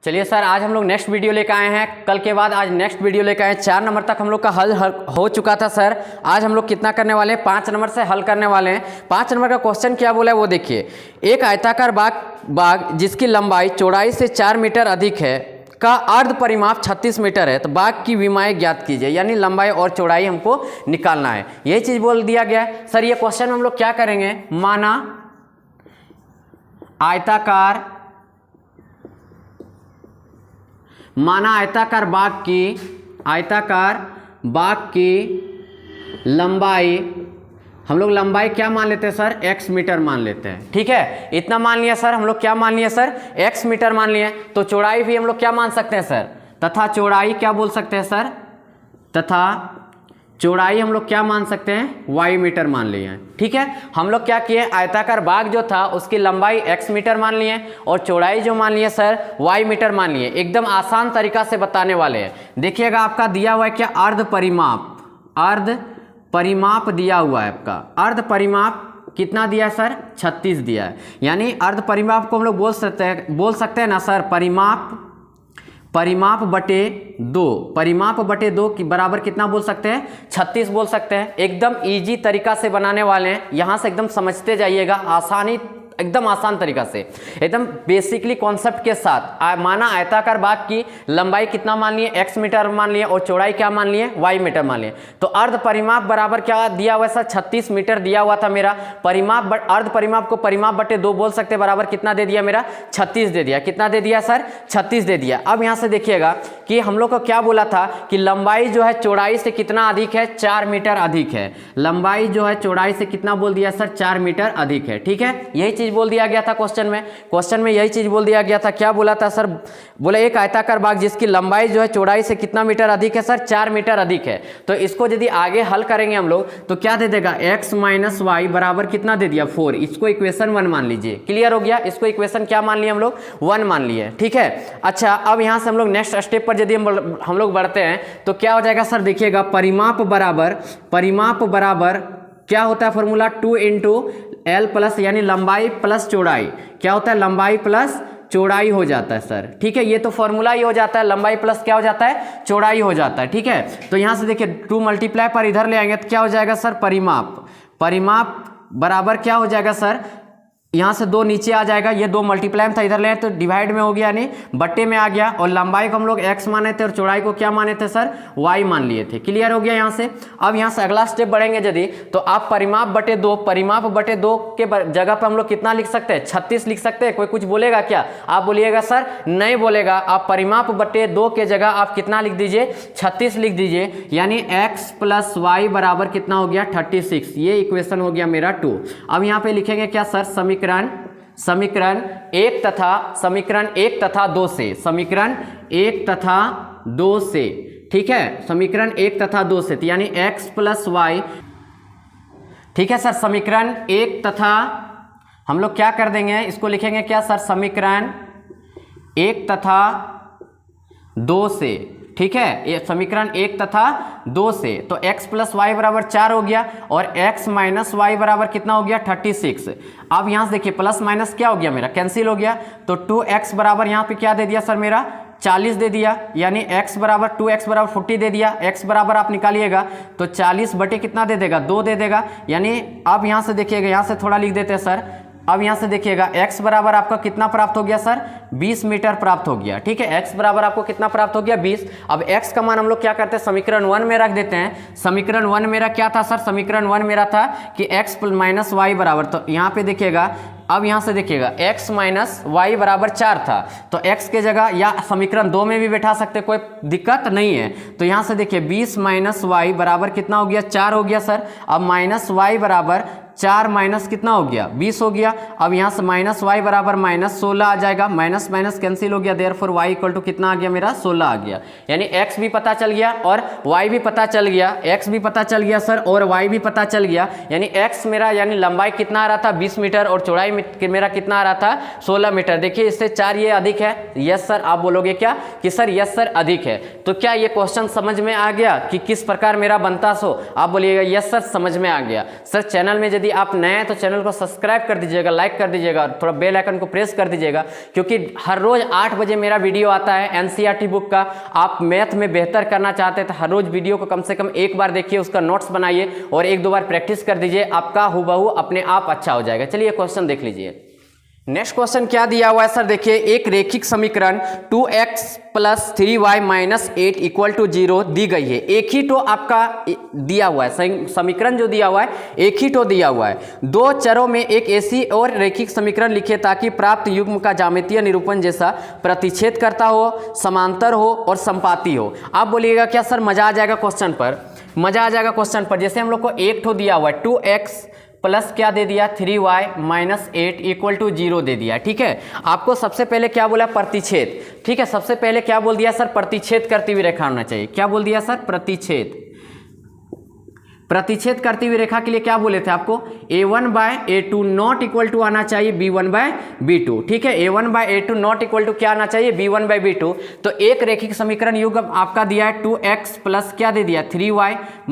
चलिए सर, आज हम लोग नेक्स्ट वीडियो लेकर आए हैं। कल के बाद आज नेक्स्ट वीडियो लेकर आए हैं। 4 नंबर तक हम लोग का हल हो चुका था सर। आज हम लोग कितना करने वाले हैं? 5 नंबर से हल करने वाले हैं। 5 नंबर का क्वेश्चन क्या बोला है वो देखिए। एक आयताकार बाग जिसकी लंबाई चौड़ाई से 4 मीटर अधिक है का अर्ध परिमाप 36 मीटर है, तो बाग की विमाएँ ज्ञात कीजिए। यानी लंबाई और चौड़ाई हमको निकालना है, यही चीज़ बोल दिया गया है। सर ये क्वेश्चन हम लोग क्या करेंगे, माना आयताकार बाग की लंबाई, हम लोग लंबाई क्या मान लेते हैं सर, x मीटर मान लेते हैं। ठीक है, इतना मान लिया सर, हम लोग क्या मान लिया सर, x मीटर मान लिया। तो चौड़ाई भी हम लोग क्या मान सकते हैं सर, तथा चौड़ाई क्या बोल सकते हैं सर, तथा चौड़ाई हम लोग क्या मान सकते हैं, y मीटर मान लिए हैं। ठीक है, हम लोग क्या किए, आयताकार बाग जो था उसकी लंबाई x मीटर मान लिए और चौड़ाई जो मान लिए सर y मीटर मान लिए। एकदम आसान तरीका से बताने वाले हैं। देखिएगा आपका दिया हुआ है क्या, अर्ध परिमाप दिया हुआ है आपका। अर्ध परिमाप कितना दिया है सर, 36 दिया है। यानी अर्ध परिमाप को हम लोग बोल सकते हैं ना सर, परिमाप बटे 2 की बराबर कितना बोल सकते हैं, 36 बोल सकते हैं। एकदम इजी तरीका से बनाने वाले हैं, यहाँ से एकदम समझते जाइएगा, एकदम आसान तरीका से, एकदम बेसिकली कॉन्सेप्ट के साथ। माना आयताकार बाग की लंबाई कितना मान लिए, x मीटर मान लिए और चौड़ाई क्या मान लिए, y मीटर मान लिए। तो अर्ध परिमाप बराबर क्या दिया हुआ है सर, 36 मीटर दिया हुआ था मेरा। अर्ध परिमाप को परिमाप बटे 2 बोल सकते, बराबर कितना दे दिया मेरा, 36 दे दिया। कितना दे दिया सर, 36 दे दिया। अब यहाँ से देखिएगा कि हम लोग को क्या बोला था कि लंबाई जो है चौड़ाई से कितना अधिक है, 4 मीटर अधिक है। लंबाई जो है चौड़ाई से कितना बोल दिया सर, 4 मीटर अधिक है। ठीक है, यही बोल दिया गया था क्वेश्चन में यही चीज बोल दिया गया था। क्या बोला था सर, बोले एक आयताकार बाग जिसकी लंबाई जो है चौड़ाई से कितना मीटर अधिक है सर, 4 मीटर अधिक है। तो इसको यदि आगे हल करेंगे हम लोग तो क्या दे देगा, x माइनस वाई बराबर कितना दे दिया, 4। इसको इक्वेशन 1 मान लीजिए। क्लियर हो गया, इसको इक्वेशन क्या मान लिया हम लोग, 1 मान लिए। ठीक है, अच्छा अब यहां से हम लोग नेक्स्ट स्टेप पर यदि हम लोग बढ़ते हैं तो क्या हो जाएगा सर, देखिएगा परिमाप बराबर क्या होता है फॉर्मूला, 2 इंटू एल प्लस, यानी लंबाई प्लस चौड़ाई। क्या होता है, लंबाई प्लस चौड़ाई हो जाता है सर। ठीक है, ये तो फॉर्मूला ही हो जाता है, लंबाई प्लस क्या हो जाता है, चौड़ाई हो जाता है। ठीक है, तो यहां से देखिए 2 मल्टीप्लाई पर इधर ले आएंगे तो क्या हो जाएगा सर, परिमाप बराबर क्या हो जाएगा सर, यहाँ से 2 नीचे आ जाएगा, ये 2 मल्टीप्लाई में था, इधर ले तो डिवाइड में हो गया, यानी बट्टे में आ गया। और लंबाई को हम लोग x माने थे और चौड़ाई को क्या माने थे सर, y मान लिए थे। क्लियर हो गया यहाँ से। अब यहाँ से अगला स्टेप बढ़ेंगे यदि, तो आप परिमाप बटे 2 के जगह पर हम लोग कितना लिख सकते हैं, 36 लिख सकते हैं। कोई कुछ बोलेगा क्या, आप बोलिएगा सर नहीं बोलेगा, आप परिमाप बटे 2 के जगह आप कितना लिख दीजिए, 36 लिख दीजिए। यानी x प्लस वाई बराबर कितना हो गया, 36। ये इक्वेशन हो गया मेरा 2। अब यहाँ पे लिखेंगे क्या सर, समीकरण 1 तथा 2 से, ठीक है, समीकरण 1 तथा 2 से, तो यानी x प्लस वाई। ठीक है सर, समीकरण 1 तथा हम लोग क्या कर देंगे, इसको लिखेंगे क्या सर, समीकरण 1 तथा 2 से। ठीक है, ये समीकरण 1 तथा 2 से, तो x प्लस वाई बराबर 4 हो गया और x माइनस वाई बराबर कितना हो गया, 36। अब यहाँ से देखिए प्लस माइनस क्या हो गया मेरा, कैंसिल हो गया। तो 2x बराबर यहाँ पे क्या दे दिया सर मेरा, 40 दे दिया। यानी x बराबर 2x बराबर 40 दे दिया। x बराबर आप निकालिएगा तो 40 बटे कितना दे देगा, 2 दे देगा। यानी अब यहाँ से देखिएगा, यहाँ से थोड़ा लिख देते हैं सर। अब यहाँ से देखिएगा x बराबर आपका कितना प्राप्त हो गया सर, 20 मीटर प्राप्त हो गया। ठीक है, x बराबर आपको कितना प्राप्त हो गया, 20। अब x का मान हम लोग क्या करते हैं, समीकरण 1 में रख देते हैं। समीकरण 1 मेरा क्या था सर, समीकरण 1 मेरा था कि x माइनस वाई बराबर, तो यहाँ पे देखिएगा, अब यहाँ से देखिएगा x माइनस वाई बराबर 4 था, तो x के जगह या समीकरण 2 में भी बैठा सकते, कोई दिक्कत नहीं है। तो यहाँ से देखिए 20 माइनस वाई बराबर कितना हो गया, 4 हो गया सर। अब माइनस वाई बराबर 4 माइनस कितना हो गया, 20 हो गया। अब यहाँ से माइनस वाई बराबर माइनस 16 आ जाएगा, माइनस माइनस कैंसिल हो गया, देयरफॉर y इक्वल टू कितना आ गया मेरा, 16 आ गया। यानी x भी पता चल गया और y भी पता चल गया, x भी पता चल गया सर और y भी पता चल गया। यानी x मेरा, यानी लंबाई कितना आ रहा था, 20 मीटर और चौड़ाई मेरा कितना आ रहा था, 16 मीटर। देखिए इससे 4 ये अधिक है, यस सर। आप बोलोगे क्या कि सर यस सर अधिक है। तो क्या ये क्वेश्चन समझ में आ गया कि किस प्रकार मेरा बनता, सो आप बोलिएगा यस सर समझ में आ गया। सर चैनल में यदि यदि आप नए हैं तो चैनल को सब्सक्राइब कर दीजिएगा, लाइक कर दीजिएगा, थोड़ा बेल आइकन को प्रेस कर दीजिएगा, क्योंकि हर रोज 8 बजे मेरा वीडियो आता है एनसीईआरटी बुक का। आप मैथ में बेहतर करना चाहते हैं तो हर रोज वीडियो को कम से कम एक बार देखिए, उसका नोट्स बनाइए और 1-2 बार प्रैक्टिस कर दीजिए, आपका हूबहू अपने आप अच्छा हो जाएगा। चलिए क्वेश्चन देख लीजिए। नेक्स्ट क्वेश्चन क्या दिया हुआ है सर, देखिए एक रेखिक समीकरण 2x + 3y - 8 = 0 दी गई है। एक ही तो आपका दिया हुआ है, समीकरण जो दिया हुआ है एक ही तो दिया हुआ है। दो चरों में एक ऐसी और रेखिक समीकरण लिखे ताकि प्राप्त युग्म का ज्यामितीय निरूपण जैसा प्रतिच्छेद करता हो, समांतर हो और संपाती हो। आप बोलिएगा क्या सर मजा आ जाएगा क्वेश्चन पर, मजा आ जाएगा क्वेश्चन पर। जैसे हम लोग को एक तो दिया हुआ है 2x प्लस क्या दे दिया 3y - 8 = 0 दे दिया, ठीक है। आपको सबसे पहले क्या बोला प्रतिच्छेद, ठीक है। सबसे पहले क्या बोल दिया सर, प्रतिच्छेद करती हुई रेखा होना चाहिए। क्या बोल दिया सर, प्रतिच्छेद। प्रतिच्छेद करती हुई रेखा के लिए क्या बोले थे आपको, a1/a2 नॉट इक्वल टू आना चाहिए b1/b2, ठीक है। a1/a2 नॉट इक्वल टू क्या आना चाहिए b1/b2। तो एक रेखिक समीकरण युग्म आपका दिया है 2x प्लस क्या दे दिया 3y -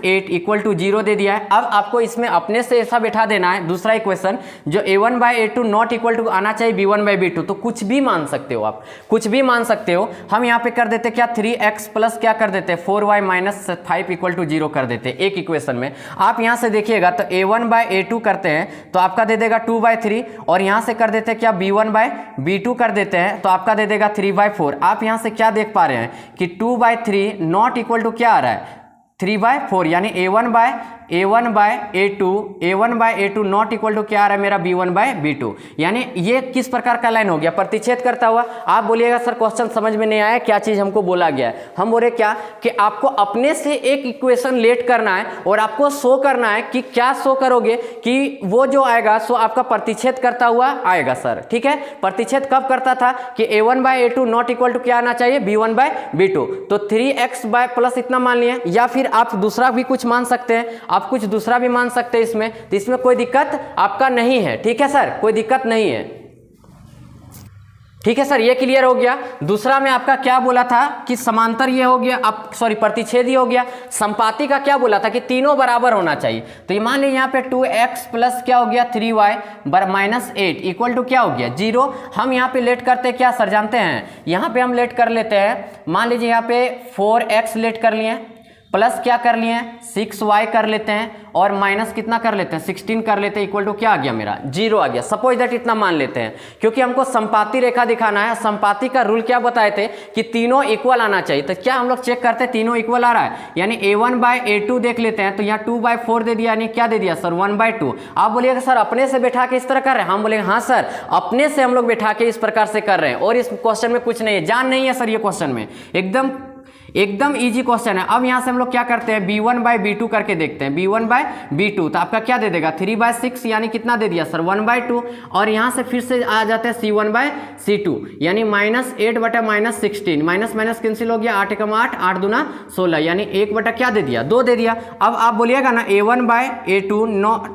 8 = 0 दे दिया है। अब आपको इसमें अपने से ऐसा बैठा देना है दूसरा इक्वेशन जो a1/a2 नॉट इक्वल टू आना चाहिए b1/b2। तो कुछ भी मान सकते हो आप, कुछ भी मान सकते हो। हम यहाँ पे कर देते क्या 3x प्लस क्या कर देते 4y - 5 = 0 कर देते एक इक्वेशन में। आप यहां से देखिएगा तो a1/a2 करते हैं तो आपका दे देगा 2/3 और यहां से कर देते हैं क्या b1/b2 कर देते हैं तो आपका दे देगा 3/4। आप यहां से क्या देख पा रहे हैं कि 2/3 नॉट इक्वल टू क्या आ रहा है 3/4, यानी a1/a2 नॉट इक्वल टू क्या आ रहा है मेरा b1/b2। यानी ये किस प्रकार का लाइन हो गया, प्रतिच्छेद करता हुआ। आप बोलिएगा सर क्वेश्चन समझ में नहीं आया, क्या चीज हमको बोला गया है। हम बोले क्या कि आपको अपने से एक इक्वेशन लेट करना है और आपको शो करना है कि क्या शो करोगे कि वो जो आएगा सो आपका प्रतिच्छेद करता हुआ आएगा सर, ठीक है। प्रतिच्छेद कब करता था कि a1/a2 नॉट इक्वल टू क्या आना चाहिए b1/b2। तो 3x प्लस इतना मान लिया, या फिर आप दूसरा भी कुछ मान सकते हैं, आप कुछ दूसरा भी मान सकते हैं इसमें, तो इसमें कोई दिक्कत आपका नहीं है, ठीक है सर, कोई दिक्कत नहीं है, ठीक है सर। ये क्लियर हो गया। दूसरा में आपका क्या बोला था कि समांतर ये हो गया, अब सॉरी प्रतिच्छेदी हो गया। संपाती का क्या बोला था कि तीनों बराबर होना चाहिए। तो ये मान लीजिए यहाँ पे 2x प्लस क्या हो गया 3y - 8 इक्वल टू क्या हो गया 0। हम यहाँ पे लेट करते क्या सर जानते हैं, यहाँ पे हम लेट कर लेते हैं, मान लीजिए यहाँ पे 4x लेट कर लिए प्लस क्या कर लिए 6y कर लेते हैं और माइनस कितना कर लेते हैं 16 कर लेते हैं, इक्वल टू क्या आ गया मेरा 0 आ गया। सपोज दैट इतना मान लेते हैं, क्योंकि हमको संपाती रेखा दिखाना है। संपाती का रूल क्या बताए थे कि तीनों इक्वल आना चाहिए। तो क्या हम लोग चेक करते हैं तीनों इक्वल आ रहा है, यानी a1/a2 देख लेते हैं तो यहाँ 2/4 दे दिया, यानी क्या दे दिया सर 1/2। आप बोलिएगा सर अपने से बैठा के इस तरह कर रहे हैं, हम बोलेंगे हाँ सर अपने से हम लोग बैठा के इस प्रकार से कर रहे हैं और इस क्वेश्चन में कुछ नहीं है, जान नहीं है सर ये क्वेश्चन में, एकदम इजी क्वेश्चन है। अब यहां से हम लोग क्या करते हैं b1/b2 करके देखते हैं, b1/b2 तो आपका क्या दे देगा 3/6 यानी कितना दे दिया सर 1/2। और यहां से फिर से आ जाते हैं c1/c2 यानी -8/-16, माइनस कैंसिल हो गया, 8 × 8 8 दूना 16 यानी 1/ क्या दे दिया 2 दे दिया। अब आप बोलिएगा ना a1/a2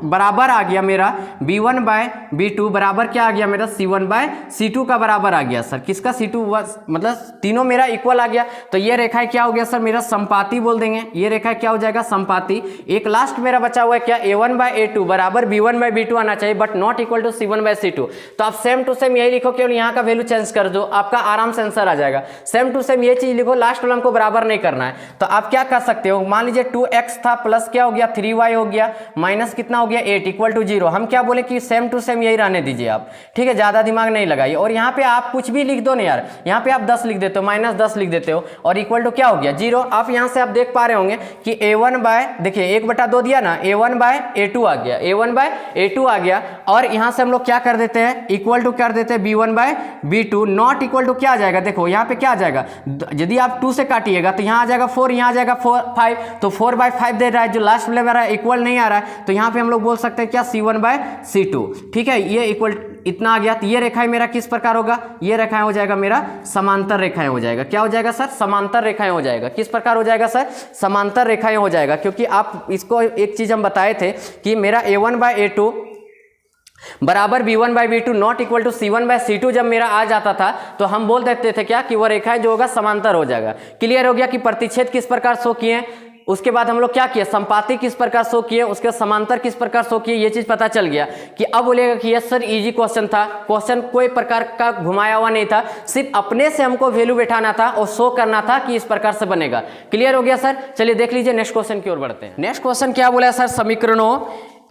बराबर आ गया मेरा b1/b2 बराबर क्या आ गया मेरा c1/c2 का बराबर आ गया सर, किसका c2 मतलब तीनों मेरा इक्वल आ गया। तो ये रेखा क्या हो गया सर मेरा संपाती बोल देंगे, ये रेखा क्या हो जाएगा संपाती। एक लास्ट मेरा बचा हुआ है क्या a1/a2 बराबर b1/b2 आना चाहिए but not equal to c1/c2। तो आप सेम टू सेम यही लिखो, केवल यहाँ का वैल्यू चेंज कर दो, आपका आराम से आंसर आ जाएगा। सेम टू सेम ये चीज लिखो, लास्ट वाला हमको बराबर नहीं करना है। तो आप क्या कर सकते हो, मान लीजिए 2x था प्लस क्या हो गया 3y हो गया माइनस कितना हो गया 8 इक्वल टू 0। हम क्या बोले कि सेम टू सेम यही रहने दीजिए आप, ठीक है, ज्यादा दिमाग नहीं लगाइए। और यहाँ पे आप कुछ भी लिख दो ना यार, यहाँ पे आप 10 लिख देते हो -10 लिख देते हो और इक्वल टू क्या हो गया 0। आप यहां से आप देख पा रहे होंगे कि देखिए 1/2 दिया ना, a1/a2 आ गया, a1/a2 आ गया। और यहां से हम लोग क्या कर देते हैं इक्वल टू कर देते हैं b1/b2 नॉट इक्वल टू क्या आ जाएगा, देखो यहाँ पे क्या आ जाएगा, यदि आप 2 से काटिएगा तो यहाँ आ जाएगा 4, यहाँ आ जाएगा 5, तो 4/5 दे रहा है, जो लास्ट वाले में इक्वल नहीं आ रहा है। तो यहाँ पे हम लोग बोल सकते हैं क्या c1/c2, ठीक है, ये इक्वल इतना आ गया। तो ये रेखाएं मेरा किस प्रकार होगा, ये रेखाएं हो जाएगा मेरा समांतर रेखाएं हो जाएगा। क्या हो जाएगा सर समांतर रेखाएं हो जाएगा। किस प्रकार हो जाएगा सर समांतर रेखाएं हो जाएगा, क्योंकि आप इसको एक चीज हम बताए थे कि मेरा a1/a2 बराबर b1/b2 not equal to c1/c2 जब मेरा आ जाता था तो हम बोल देते थे क्या कि वो रेखाएं जो होगा समांतर हो जाएगा। क्लियर हो गया कि प्रतिच्छेद किस प्रकार शो किए, उसके बाद हम लोग क्या किए, संपाती किस प्रकार शो किए, उसके समांतर किस प्रकार शो किए, ये चीज पता चल गया कि अब बोलेगा कि यस सर इजी क्वेश्चन था, क्वेश्चन कोई प्रकार का घुमाया हुआ नहीं था, सिर्फ अपने से हमको वैल्यू बैठाना था और शो करना था कि इस प्रकार से बनेगा। क्लियर हो गया सर? चलिए देख लीजिए नेक्स्ट क्वेश्चन की ओर बढ़ते हैं। नेक्स्ट क्वेश्चन क्या बोला है सर, समीकरणों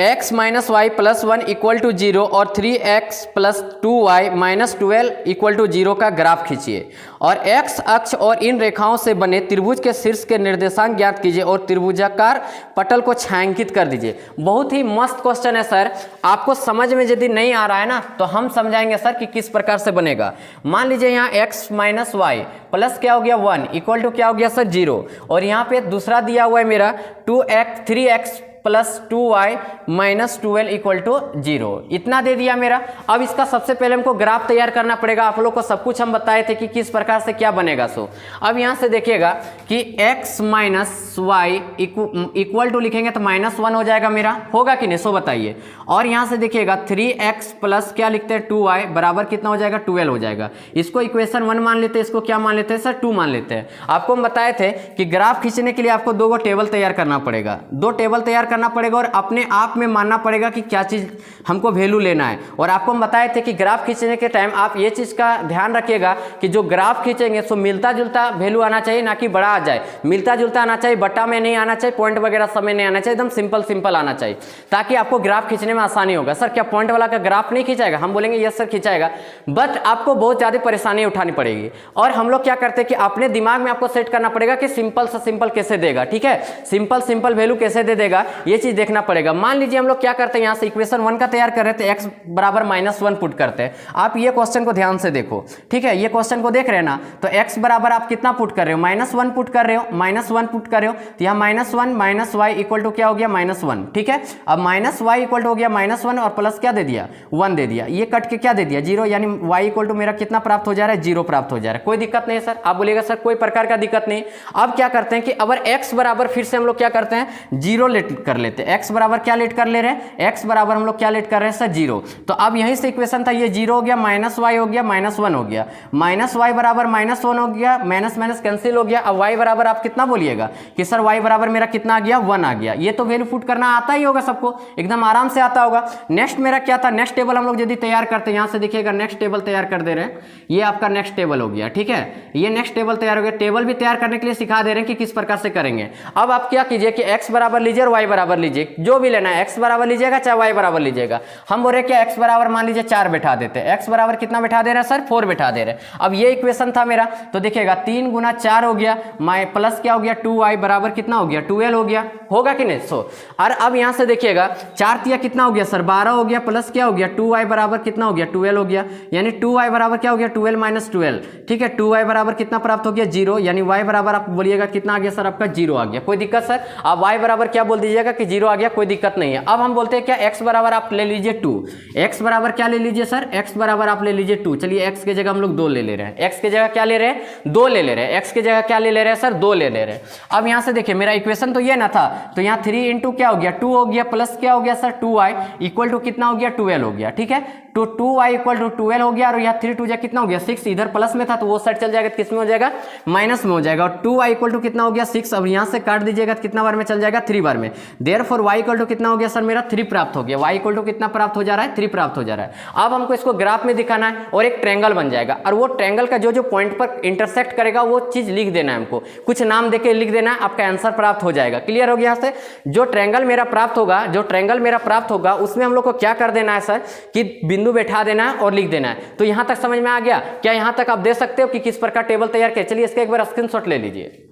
x minus y plus 1 equal to 0 और 3x plus 2y minus 12 equal to 0 का ग्राफ खींचिए और x अक्ष और इन रेखाओं से बने त्रिभुज के शीर्ष के निर्देशांक ज्ञात कीजिए और त्रिभुजाकार पटल को छायांकित कर दीजिए। बहुत ही मस्त क्वेश्चन है सर, आपको समझ में यदि नहीं आ रहा है ना तो हम समझाएंगे सर कि किस प्रकार से बनेगा। मान लीजिए यहाँ x माइनस वाई प्लस क्या हो गया 1 इक्वल टू क्या हो गया सर 0 और यहाँ पे दूसरा दिया हुआ है मेरा 3x plus 2y minus 12 equal to 0, इतना दे दिया मेरा। अब इसका सबसे पहले हमको ग्राफ तैयार करना पड़ेगा। आप लोग को सब कुछ हम बताए थे कि किस प्रकार से क्या बनेगा। सो अब यहाँ से देखिएगा कि x minus y equal to लिखेंगे तो -1 हो जाएगा मेरा, होगा कि नहीं सो बताइए। और यहाँ से देखिएगा 3x प्लस क्या लिखते हैं 2y बराबर कितना हो जाएगा 12 हो जाएगा। इसको इक्वेशन 1 मान लेते हैं, इसको क्या मान लेते हैं सर 2 मान लेते हैं। आपको हम बताए थे कि ग्राफ खींचने के लिए आपको 2 टेबल तैयार करना पड़ेगा, 2 टेबल तैयार करना पड़ेगा और अपने आप में मानना पड़ेगा कि क्या चीज हमको वैल्यू लेना है। और आपको हम बताए थे कि ग्राफ खींचने के टाइम आप ये चीज का ध्यान रखिएगा कि जो ग्राफ खींचेंगे सो मिलता जुलता वैल्यू आना चाहिए, ना कि बड़ा आ जाए। मिलता जुलता आना चाहिए, बट्टा में नहीं आना चाहिए, पॉइंट वगैरह सब में नहीं आना चाहिए, एकदम सिंपल आना चाहिए ताकि आपको ग्राफ खींचने में आसानी होगा। सर क्या पॉइंट वाला का ग्राफ नहीं खींचाएगा? हम बोलेंगे यस सर खींचाएगा, बट आपको बहुत ज्यादा परेशानी उठानी पड़ेगी। और हम लोग क्या करते हैं कि अपने दिमाग में आपको सेट करना पड़ेगा कि सिंपल से सिंपल कैसे देगा, ठीक है, सिंपल वैल्यू कैसे दे देगा ये चीज देखना पड़ेगा। मान लीजिए हम लोग क्या करते हैं, यहाँ से इक्वेशन 1 का तैयार कर रहे थे, x बराबर -1 पुट करते हैं। आप ये क्वेश्चन को ध्यान से देखो, ठीक है, ये क्वेश्चन को देख रहे हैं ना, तो x बराबर आप कितना पुट कर रहे हो -1 पुट कर रहे हो, -1 पुट कर रहे हो, तो यहाँ -1 माइनस वाई इक्वल टू क्या हो गया -1, ठीक है। अब माइनस वाई इक्वल टू हो गया -1 और प्लस क्या दे दिया 1 दे दिया, ये कट के क्या दे दिया 0, यानी y इक्वल टू मेरा कितना प्राप्त हो जा रहा है 0 प्राप्त हो जा रहा है। कोई दिक्कत नहीं है सर? आप बोलिएगा सर कोई प्रकार का दिक्कत नहीं। अब क्या करते हैं कि अगर x बराबर फिर से हम लोग क्या करते हैं 0 लेट कर लेते हैं। x बराबर क्या लेट कर ले रहे हैं, x बराबर हम लोग क्या लेट कर रहे हैं सर 0। तो अब यहीं से इक्वेशन था ये 0 हो गया, -y हो गया, -1 हो गया, -y बराबर -1 हो गया, माइनस कैंसिल हो गया। अब y बराबर आप कितना बोलिएगा कि सर y बराबर मेरा कितना आ गया 1 आ गया। ये तो वैल्यू पुट करना आता ही होगा सबको, एकदम आराम से आता होगा। नेक्स्ट मेरा क्या था, नेक्स्ट टेबल हम लोग यदि तैयार करते हैं, यहाँ से देखिएगा नेक्स्ट टेबल तैयार कर दे रहे हैं, ये आपका नेक्स्ट टेबल हो गया, ठीक है, ये नेक्स्ट टेबल तैयार हो गया। टेबल भी तैयार करने के लिए सिखा दे रहे हैं कि किस प्रकार से करेंगे। अब आप क्या कीजिए कि x बराबर लीजिए और y बराबर लीजिए, जो भी लेना है, x बराबर लीजिएगा चाहे y बराबर लीजिएगा। हम बोल रहे क्या x बराबर मान लीजिए 4 बैठा देते हैं, x बराबर कितना बैठा दे रहे हैं सर 4 बैठा दे रहे हैं। अब ये इक्वेशन था मेरा, तो देखिएगा 3 गुना 4 हो गया, प्लस क्या हो गया 2y बराबर कितना हो गया 12 हो गया, होगा कि नहीं। सो और अब यहाँ से देखिएगा 4 तिया कितना हो गया सर 12 हो गया, प्लस क्या हो गया 2y बराबर कितना हो गया 12 हो गया, यानी 2y बराबर क्या हो गया 12 माइनस 12, ठीक है। 2y बराबर कितना प्राप्त हो गया 0, यानी y बराबर आप बोलिएगा कितना आ गया सर आपका 0 आ गया। कोई दिक्कत सर? आप y बराबर क्या बोल दीजिएगा कि 0 आ गया, कोई दिक्कत नहीं है। अब हम बोलते हैं क्या x बराबर आप ले लीजिए 2, x बराबर क्या ले लीजिए सर, x बराबर आप ले लीजिए 2। चलिए x की जगह हम लोग 2 ले रहे हैं, x की जगह क्या ले रहे हैं 2 ले रहे हैं, x की जगह क्या ले रहे हैं सर 2 ले रहे हैं। अब यहाँ से देखिए मेरा इक्वेशन तो ये ना था, तो यहाँ 3 इंटू क्या हो गया 2 हो गया, प्लस क्या हो गया सर 2y इक्वल टू कितना हो गया 12 हो गया, ठीक है। तो 2y इक्वल टू 12 हो गया और यहाँ 3 2 जा कितना हो गया 6, इधर प्लस में था तो वो साइड चल जाएगा, किस में हो जाएगा माइनस में हो जाएगा। और 2y इक्वल टू कितना हो गया 6, अब यहाँ से काट दीजिएगा तो कितना बार में चल जाएगा 3 बार में। देयरफॉर y इक्वल टू कितना हो गया सर मेरा 3 प्राप्त हो गया, y इक्वल टू कितना प्राप्त हो जा रहा है 3 प्राप्त हो जा रहा है। अब हमको इसको ग्राफ में दिखाना है और एक ट्रायंगल बन जाएगा और वो ट्रायंगल का जो पॉइंट पर इंटरसेक्ट करेगा वो चीज लिख देना है, हमको कुछ नाम देके लिख देना है, आपका आंसर प्राप्त हो जाएगा। क्लियर हो गया? से जो ट्रायंगल मेरा प्राप्त होगा उसमें हम लोग को क्या कर देना है सर कि बिंदु बैठा देना है और लिख देना है। तो यहां तक समझ में आ गया क्या? यहां तक आप दे सकते हो कि किस प्रकार टेबल तैयार किया। चलिए इसका एक बार स्क्रीनशॉट ले लीजिए।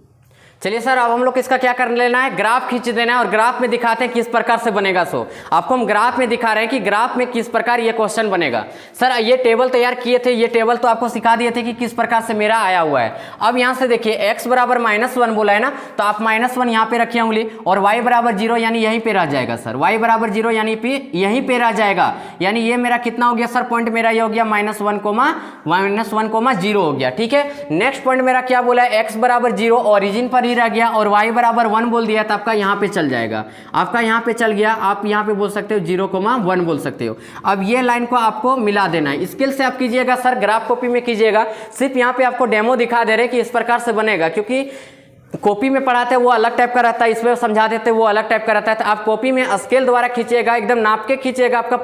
चलिए सर अब हम लोग इसका क्या कर लेना है, ग्राफ खींच देना है और ग्राफ में दिखाते हैं किस प्रकार से बनेगा। सो आपको हम ग्राफ में दिखा रहे हैं कि ग्राफ में किस प्रकार ये क्वेश्चन बनेगा। सर ये टेबल तैयार किए थे, ये टेबल तो आपको सिखा दिए थे कि किस प्रकार से मेरा आया हुआ है। अब यहाँ से देखिए x बराबर -1 बोला है ना, तो आप -1 यहाँ पे रखिए उंगली और y बराबर 0 यानी यहीं पे रह जाएगा सर, y बराबर 0 यानी यहीं पे रह जाएगा, यानी ये मेरा कितना हो गया सर पॉइंट मेरा ये हो गया -1, 0 हो गया, ठीक है। नेक्स्ट पॉइंट मेरा क्या बोला है x बराबर 0 ओरिजिन पर ही रह गया और y बराबर 1 बोल दिया तो आपका यहाँ पे चल जाएगा, आपका यहाँ पे चल गया, आप यहाँ पे बोल सकते हो 0,1 बोल सकते हो। अब ये लाइन को आपको मिला देना है, स्केल से आप कीजिएगा सर, ग्राफ कॉपी में कीजिएगा। सिर्फ यहाँ पे आपको डेमो दिखा दे रहे कि इस प्रकार से बनेगा, क्योंकि कॉपी में पढ़ाते हैं वो अलग टाइप का रहता है, इसमें समझा देते हैं वो अलग टाइप का रहता है। तो आप कॉपी में स्केल द्वारा खींचिएगा, एकदम नाप के खींचिएगा, आपका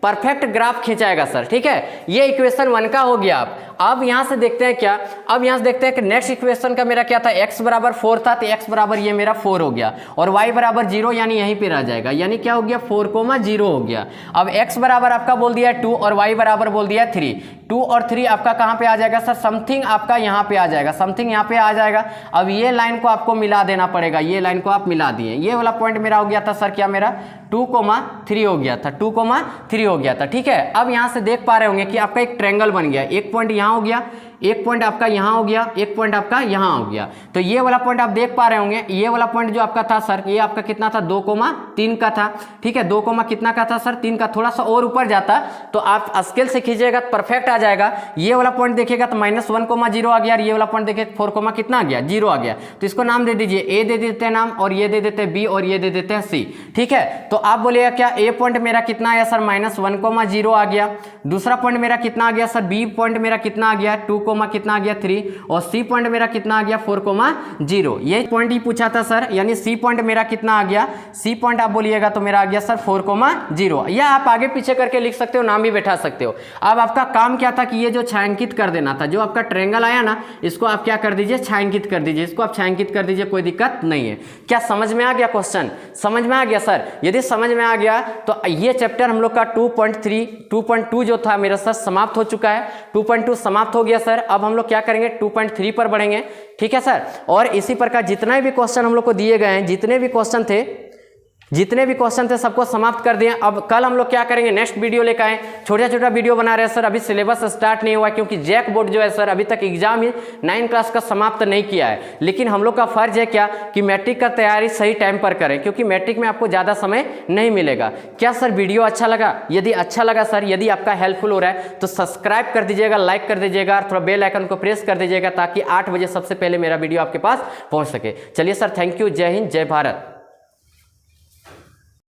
परफेक्ट ग्राफ खींचाएगा सर, ठीक है। ये इक्वेशन 1 का हो गया। अब यहाँ से देखते हैं क्या, अब यहाँ से देखते हैं कि नेक्स्ट इक्वेशन का मेरा क्या था, x बराबर 4 था, तो x बराबर ये मेरा 4 हो गया और y बराबर 0, यानी यहीं पे रह जाएगा, यानी क्या हो गया 4,0 हो गया। अब x बराबर आपका बोल दिया 2 और y बराबर बोल दिया 3। 2 और 3 आपका कहाँ पे आ जाएगा सर, समथिंग आपका यहाँ पे आ जाएगा, समथिंग यहाँ पे आ जाएगा। अब ये लाइन को आपको मिला देना पड़ेगा, ये लाइन को आप मिला दिए, ये वाला पॉइंट मेरा हो गया था सर क्या, मेरा 2,3 हो गया था, 2,3 हो गया था, ठीक है। अब यहाँ से देख पा रहे होंगे कि आपका एक ट्रायंगल बन गया, एक पॉइंट यहाँ हो गया, एक पॉइंट आपका यहाँ हो गया, एक पॉइंट आपका यहाँ हो गया। तो ये वाला पॉइंट आप देख पा रहे होंगे, ये वाला पॉइंट जो आपका था सर, ये आपका कितना था 2,3 का था, ठीक है। 2, कितना का था सर 3 का, थोड़ा सा और ऊपर जाता तो आप स्केल से खींचिएगा तो परफेक्ट आ जाएगा। ये वाला पॉइंट देखिएगा तो -1,0 आ गया और ये वाला पॉइंट देखिए 4, कितना आ गया 0 आ गया। तो इसको नाम दे दीजिए, ए दे देते हैं नाम, और ये दे देते हैं बी, और ये दे देते हैं सी, ठीक है। तो आप बोलिएगा क्या, ए पॉइंट मेरा कितना आया सर -1,0 आ गया, दूसरा पॉइंट मेरा कितना आ गया सर, बी पॉइंट मेरा कितना आ गया 2, कितना आ गया 3, और सी पॉइंट मेरा कितना आ गया 4,0। ये पॉइंट ही पूछा था सर, यानी सी पॉइंट मेरा कितना आ गया, सी पॉइंट आप बोलिएगा तो मेरा आ गया सर 4,0, या आप आगे पीछे करके लिख सकते हो, नाम भी बैठा सकते हो। अब आपका काम क्या था कि ये जो छायांकित कर देना था, जो आपका ट्रायंगल आया ना, इसको आप क्या कर दीजिए, छायांकित कर दीजिए, इसको आप छायांकित कर दीजिए, कोई दिक्कत नहीं है। क्या समझ में आ गया क्वेश्चन, समझ में आ गया सर? यदि समझ में आ गया तो ये चैप्टर हम लोग का 2.2 जो था मेरा सर समाप्त हो चुका है। 2.2 समाप्त हो गया सर। अब हम लोग क्या करेंगे, 2.3 पर बढ़ेंगे, ठीक है सर। और इसी प्रकार जितना भी क्वेश्चन हम लोग को दिए गए हैं, जितने भी क्वेश्चन थे सबको समाप्त कर दिए। अब कल हम लोग क्या करेंगे, नेक्स्ट वीडियो लेकर आए, छोटा वीडियो बना रहे हैं सर। अभी सिलेबस स्टार्ट नहीं हुआ क्योंकि जैक बोर्ड जो है सर अभी तक एग्जाम ही 9 क्लास का समाप्त नहीं किया है। लेकिन हम लोग का फर्ज है क्या कि मैट्रिक का तैयारी सही टाइम पर करें, क्योंकि मैट्रिक में आपको ज़्यादा समय नहीं मिलेगा। क्या सर वीडियो अच्छा लगा? यदि अच्छा लगा सर, यदि आपका हेल्पफुल हो रहा है तो सब्सक्राइब कर दीजिएगा, लाइक कर दीजिएगा, और थोड़ा बेल आइकन को प्रेस कर दीजिएगा ताकि 8 बजे सबसे पहले मेरा वीडियो आपके पास पहुँच सके। चलिए सर, थैंक यू, जय हिंद, जय भारत।